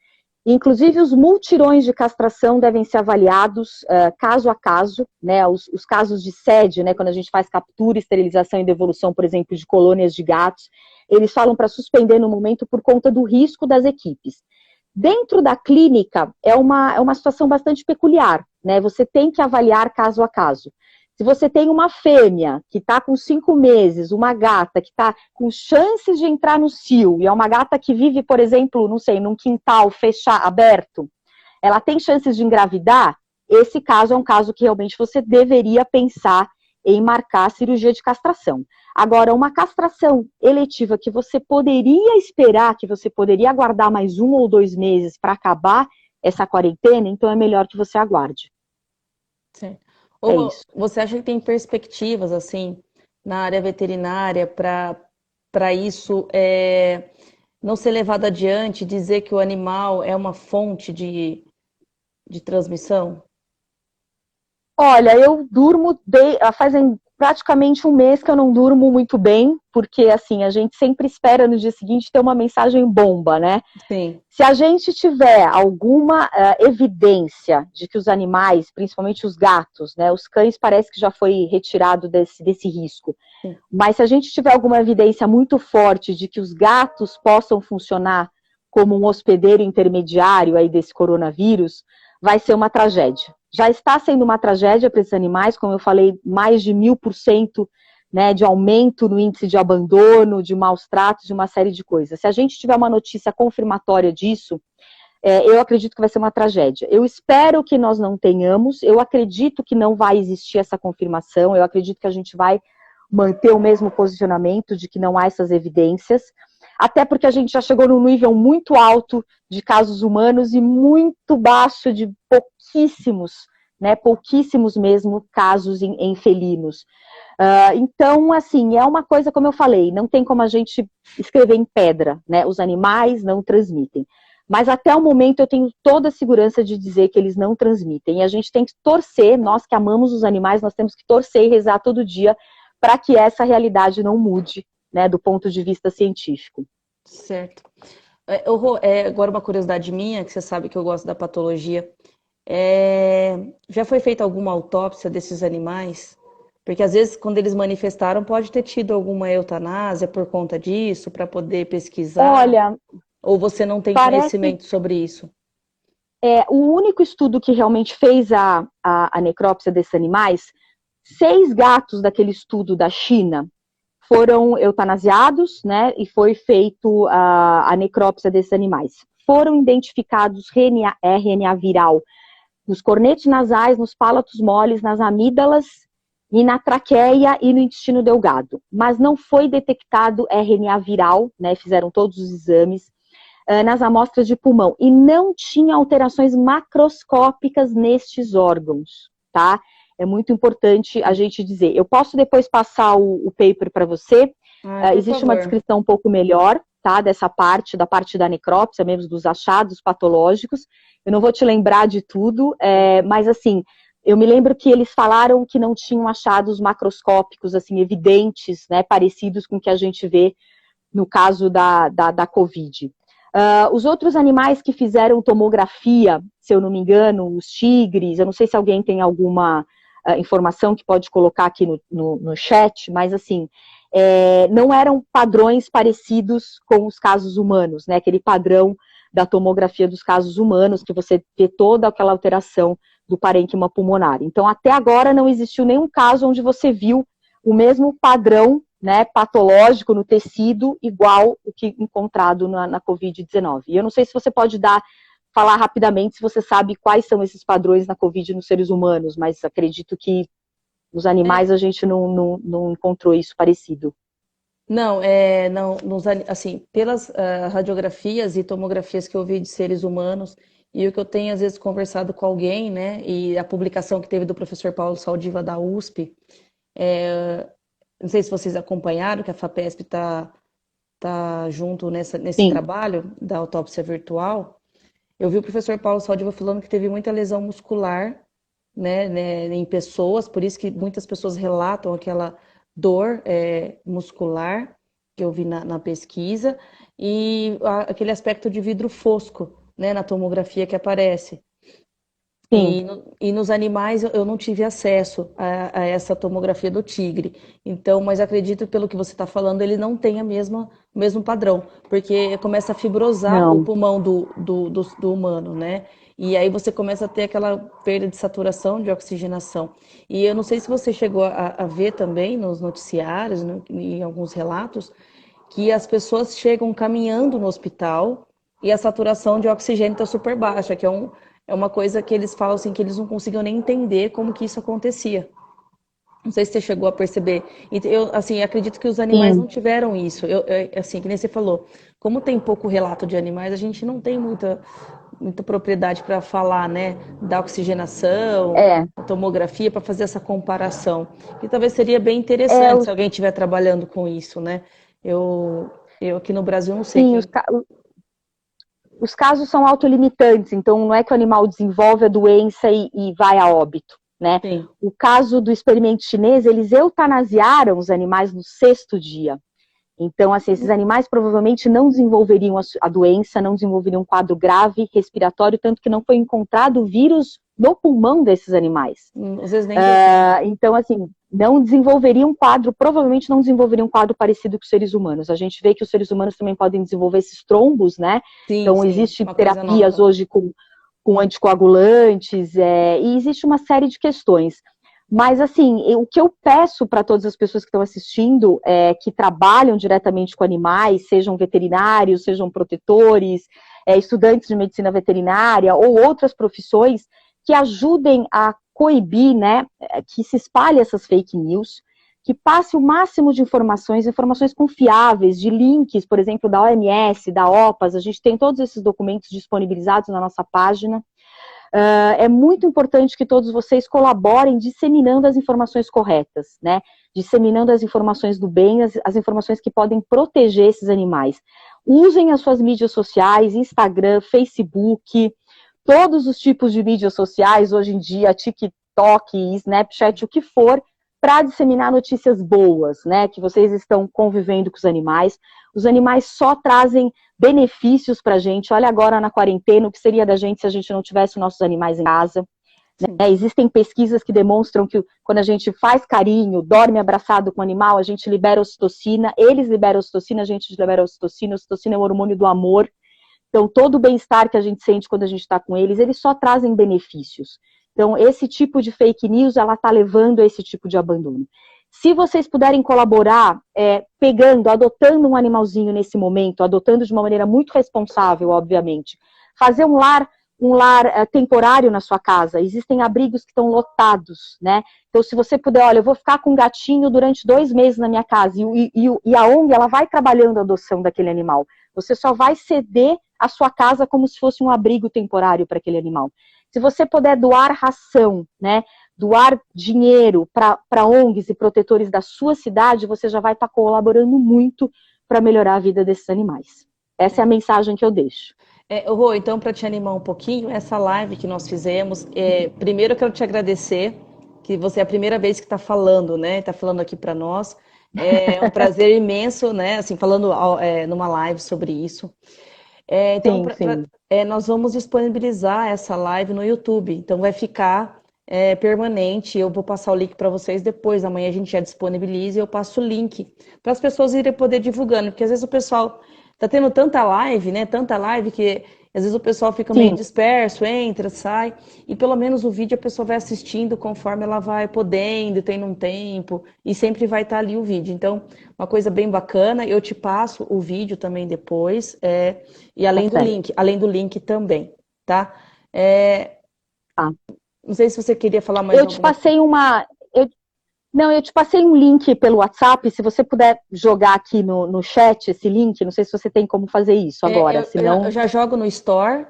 Inclusive, os multirões de castração devem ser avaliados caso a caso, né, os casos de sede, né, quando a gente faz captura, esterilização e devolução, por exemplo, de colônias de gatos, eles falam para suspender no momento por conta do risco das equipes. Dentro da clínica, é uma situação bastante peculiar, né? Você tem que avaliar caso a caso. Se você tem uma fêmea que está com 5 meses, uma gata que está com chances de entrar no cio, e é uma gata que vive, por exemplo, não sei, num quintal aberto, ela tem chances de engravidar, esse caso é um caso que realmente você deveria pensar em marcar a cirurgia de castração. Agora, uma castração eletiva que você poderia esperar, que você poderia aguardar mais 1 ou 2 meses para acabar essa quarentena, então é melhor que você aguarde. Certo. É Ou isso. você acha que tem perspectivas, assim, na área veterinária para isso não ser levado adiante, dizer que o animal é uma fonte de transmissão? Olha, eu durmo, fazem praticamente 1 mês que eu não durmo muito bem, porque assim, a gente sempre espera no dia seguinte ter uma mensagem bomba, né? Sim. Se a gente tiver alguma evidência de que os animais, principalmente os gatos, né, os cães parece que já foi retirado desse risco, Sim. mas se a gente tiver alguma evidência muito forte de que os gatos possam funcionar como um hospedeiro intermediário aí desse coronavírus, vai ser uma tragédia. Já está sendo uma tragédia para esses animais, como eu falei, mais de 1000%, né, de aumento no índice de abandono, de maus tratos, de uma série de coisas. Se a gente tiver uma notícia confirmatória disso, eu acredito que vai ser uma tragédia. Eu espero que nós não tenhamos, eu acredito que não vai existir essa confirmação, eu acredito que a gente vai manter o mesmo posicionamento de que não há essas evidências, até porque a gente já chegou num nível muito alto de casos humanos e muito baixo de pouquíssimos mesmo casos em felinos. Então, assim, é uma coisa, como eu falei, não tem como a gente escrever em pedra, né? Os animais não transmitem. Mas até o momento eu tenho toda a segurança de dizer que eles não transmitem. E a gente tem que torcer, nós que amamos os animais, nós temos que torcer e rezar todo dia para que essa realidade não mude, né, do ponto de vista científico. Certo. Agora uma curiosidade minha, que você sabe que eu gosto da patologia. Já foi feita alguma autópsia desses animais? Porque às vezes, quando eles manifestaram, pode ter tido alguma eutanásia por conta disso, para poder pesquisar, Olha, ou você não tem parece conhecimento sobre isso? o único estudo que realmente fez a necrópsia desses animais, 6 gatos daquele estudo da China foram eutanasiados, né, e foi feito a necrópsia desses animais. Foram identificados RNA viral nos cornetes nasais, nos pálatos moles, nas amígdalas e na traqueia e no intestino delgado. Mas não foi detectado RNA viral, né, fizeram todos os exames, nas amostras de pulmão. E não tinha alterações macroscópicas nestes órgãos, tá? É muito importante a gente dizer. Eu posso depois passar o paper para você. Existe uma descrição um pouco melhor, tá? Dessa parte, da parte da necrópsia, mesmo dos achados patológicos. Eu não vou te lembrar de tudo, mas assim, eu me lembro que eles falaram que não tinham achados macroscópicos, assim, evidentes, né? Parecidos com o que a gente vê no caso da Covid. Os outros animais que fizeram tomografia, se eu não me engano, os tigres, eu não sei se alguém tem alguma informação que pode colocar aqui no chat, mas assim, não eram padrões parecidos com os casos humanos, né? Aquele padrão da tomografia dos casos humanos, que você vê toda aquela alteração do parênquima pulmonar. Então, até agora não existiu nenhum caso onde você viu o mesmo padrão, né, patológico no tecido, igual o que encontrado na Covid-19. E eu não sei se você pode falar rapidamente se você sabe quais são esses padrões na Covid nos seres humanos, mas acredito que nos animais a gente não encontrou isso parecido. Não, assim, pelas radiografias e tomografias que eu vi de seres humanos, e o que eu tenho às vezes conversado com alguém, né, e a publicação que teve do professor Paulo Saldiva da USP, não sei se vocês acompanharam, que a FAPESP tá junto nesse Sim. trabalho da autópsia virtual. Eu vi o professor Paulo Saldiva falando que teve muita lesão muscular, né, em pessoas, por isso que muitas pessoas relatam aquela dor muscular que eu vi na pesquisa, e aquele aspecto de vidro fosco, né, na tomografia que aparece. Sim. E nos animais eu não tive acesso a essa tomografia do tigre. Então, mas acredito, pelo que você está falando, ele não tem o mesmo padrão, porque começa a fibrosar o Não. pulmão do humano, né? E aí você começa a ter aquela perda de saturação, de oxigenação. E eu não sei se você chegou a ver também nos noticiários, em alguns relatos, que as pessoas chegam caminhando no hospital e a saturação de oxigênio está super baixa, que é uma coisa que eles falam assim, que eles não conseguiam nem entender como que isso acontecia. Não sei se você chegou a perceber. Eu, assim, acredito que os animais Sim. não tiveram isso. Assim, que nem você falou, como tem pouco relato de animais, a gente não tem muita propriedade para falar, né, da oxigenação, da tomografia, para fazer essa comparação. E talvez seria bem interessante se alguém estiver trabalhando com isso, né? Eu, eu aqui no Brasil não sei sim, quem. os casos são autolimitantes, então não é que o animal desenvolve a doença e vai a óbito, né? Sim. O caso do experimento chinês, eles eutanasiaram os animais no 6º dia. Então, assim, esses animais provavelmente não desenvolveriam a doença, não desenvolveriam um quadro grave respiratório, tanto que não foi encontrado vírus no pulmão desses animais. Às vezes nem então, assim, não desenvolveria um quadro, provavelmente não desenvolveria um quadro parecido com os seres humanos. A gente vê que os seres humanos também podem desenvolver esses trombos, né? Sim, então, sim, existem terapias hoje com anticoagulantes, e existe uma série de questões. Mas, assim, o que eu peço para todas as pessoas que estão assistindo, que trabalham diretamente com animais, sejam veterinários, sejam protetores, estudantes de medicina veterinária ou outras profissões, que ajudem a coibir, né, que se espalhe essas fake news, que passe o máximo de informações confiáveis, de links, por exemplo, da OMS, da OPAS, a gente tem todos esses documentos disponibilizados na nossa página. É muito importante que todos vocês colaborem disseminando as informações corretas, né? Disseminando as informações do bem, as informações que podem proteger esses animais. Usem as suas mídias sociais, Instagram, Facebook, todos os tipos de mídias sociais, hoje em dia, TikTok, Snapchat, o que for, para disseminar notícias boas, né? Que vocês estão convivendo com os animais só trazem benefícios para a gente. Olha agora na quarentena, o que seria da gente se a gente não tivesse nossos animais em casa. Né? Existem pesquisas que demonstram que quando a gente faz carinho, dorme abraçado com o animal, a gente libera ocitocina, eles liberam ocitocina, a gente libera ocitocina. Ocitocina é o hormônio do amor. Então, todo o bem-estar que a gente sente quando a gente está com eles só trazem benefícios. Então, esse tipo de fake news, ela está levando a esse tipo de abandono. Se vocês puderem colaborar, adotando um animalzinho nesse momento, adotando de uma maneira muito responsável, obviamente, fazer um lar temporário na sua casa. Existem abrigos que estão lotados, né? Então, se você puder, olha, eu vou ficar com um gatinho durante 2 meses na minha casa, e a ONG, ela vai trabalhando a adoção daquele animal. Você só vai ceder a sua casa como se fosse um abrigo temporário para aquele animal. Se você puder doar ração, né? Doar dinheiro para ONGs e protetores da sua cidade, você já vai estar colaborando muito para melhorar a vida desses animais. Essa é a mensagem que eu deixo. Rô, então, para te animar um pouquinho, essa live que nós fizemos, primeiro eu quero te agradecer, que você é a primeira vez que está falando, né? Está falando aqui para nós. É um prazer imenso, né? Assim, falando numa live sobre isso. Então, sim. nós vamos disponibilizar essa live no YouTube. Então, vai ficar permanente. Eu vou passar o link para vocês depois. Amanhã a gente já disponibiliza e eu passo o link para as pessoas irem poder divulgando, porque às vezes o pessoal tá tendo tanta live, né? Tanta live que às vezes o pessoal fica meio disperso, entra, sai, e pelo menos o vídeo a pessoa vai assistindo conforme ela vai podendo, tem um tempo, e sempre vai estar ali o vídeo. Então, uma coisa bem bacana, eu te passo o vídeo também depois, e além do link também, tá? Não sei se você queria falar mais alguma coisa. Eu te passei um link pelo WhatsApp, se você puder jogar aqui no chat esse link, não sei se você tem como fazer isso agora, senão... Eu já jogo no Store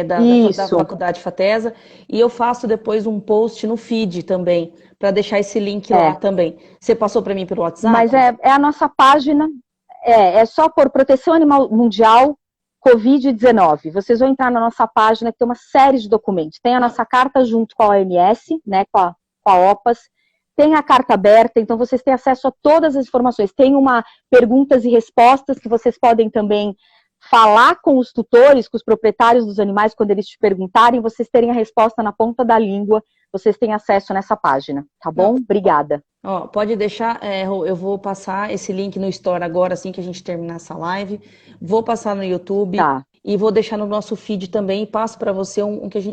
da Faculdade Fatesa, e eu faço depois um post no feed também, para deixar esse link lá também. Você passou para mim pelo WhatsApp? Mas é a nossa página, é só por Proteção Animal Mundial Covid-19. Vocês vão entrar na nossa página, que tem uma série de documentos. Tem a nossa carta junto com a OMS, né, com a OPAS, tem a carta aberta, então vocês têm acesso a todas as informações. Tem uma perguntas e respostas que vocês podem também falar com os tutores, com os proprietários dos animais, quando eles te perguntarem, vocês terem a resposta na ponta da língua, vocês têm acesso nessa página, tá bom? Obrigada. Pode deixar, eu vou passar esse link no Store agora, assim que a gente terminar essa live. Vou passar no YouTube e vou deixar no nosso feed também e passo para você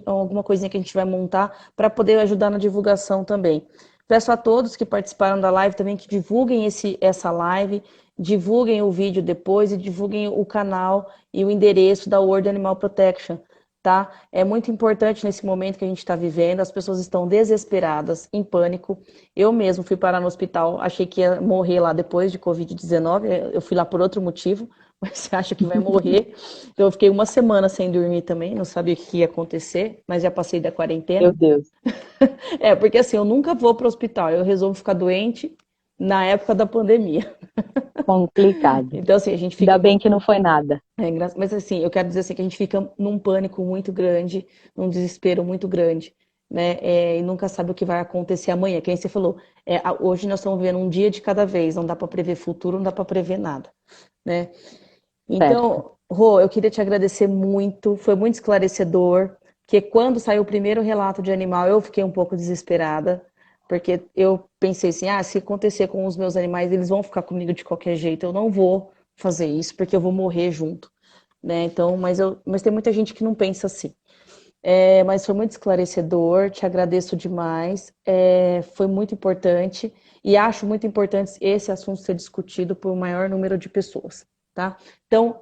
alguma coisinha que a gente vai montar para poder ajudar na divulgação também. Peço a todos que participaram da live também que divulguem essa live, divulguem o vídeo depois e divulguem o canal e o endereço da World Animal Protection, tá? É muito importante nesse momento que a gente está vivendo, as pessoas estão desesperadas, em pânico. Eu mesmo fui parar no hospital, achei que ia morrer lá depois de Covid-19, eu fui lá por outro motivo, mas você acha que vai morrer. Então eu fiquei 1 semana sem dormir também, não sabia o que ia acontecer, mas já passei da quarentena. Meu Deus. Porque assim, eu nunca vou para o hospital, eu resolvo ficar doente na época da pandemia. Complicado. Então assim, a gente fica... Ainda bem que não foi nada. Mas assim, eu quero dizer assim, que a gente fica num pânico muito grande, num desespero muito grande, né? E nunca sabe o que vai acontecer amanhã. Quem você falou, hoje nós estamos vivendo um dia de cada vez, não dá para prever futuro, não dá para prever nada, né? Então, Rô, eu queria te agradecer muito, foi muito esclarecedor, porque quando saiu o primeiro relato de animal, eu fiquei um pouco desesperada, porque eu pensei assim, se acontecer com os meus animais, eles vão ficar comigo de qualquer jeito, eu não vou fazer isso, porque eu vou morrer junto, né? Então, mas tem muita gente que não pensa assim. Mas foi muito esclarecedor, te agradeço demais, foi muito importante, e acho muito importante esse assunto ser discutido por um maior número de pessoas, tá? Então,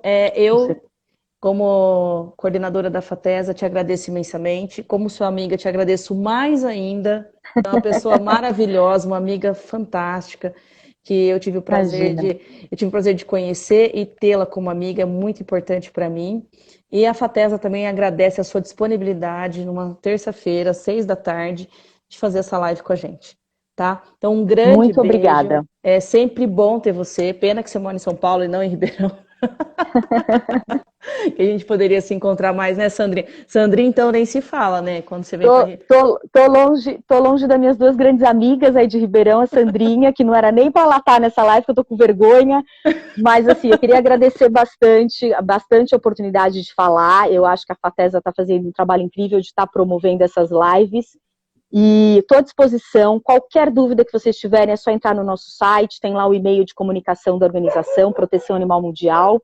como coordenadora da Fatesa, te agradeço imensamente. Como sua amiga, te agradeço mais ainda. É uma pessoa maravilhosa, uma amiga fantástica, que eu tive o prazer de conhecer e tê-la como amiga, é muito importante para mim. E a Fatesa também agradece a sua disponibilidade numa terça-feira, 18h, de fazer essa live com a gente. Tá? Então, um grande beijo. Muito obrigada. É sempre bom ter você. Pena que você mora em São Paulo e não em Ribeirão. Que a gente poderia se encontrar mais, né, Sandrinha? Sandrinha, então, nem se fala, né? Quando você vem pra gente. Tô longe das minhas duas grandes amigas aí de Ribeirão, a Sandrinha, que não era nem para ela estar nessa live, que eu tô com vergonha. Mas, assim, eu queria agradecer bastante a oportunidade de falar. Eu acho que a Fatesa está fazendo um trabalho incrível de estar promovendo essas lives. E estou à disposição. Qualquer dúvida que vocês tiverem, é só entrar no nosso site, tem lá o e-mail de comunicação da organização, Proteção Animal Mundial.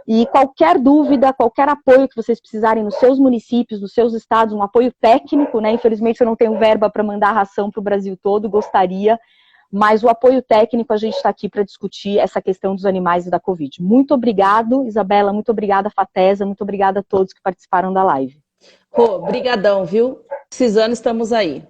E qualquer dúvida, qualquer apoio que vocês precisarem nos seus municípios, nos seus estados, um apoio técnico, né? Infelizmente eu não tenho verba para mandar ração para o Brasil todo, gostaria, mas o apoio técnico a gente está aqui para discutir essa questão dos animais e da Covid. Muito obrigado, Isabela, muito obrigada, Fatesa, muito obrigada a todos que participaram da live. Rô, brigadão, viu? Precisando, estamos aí.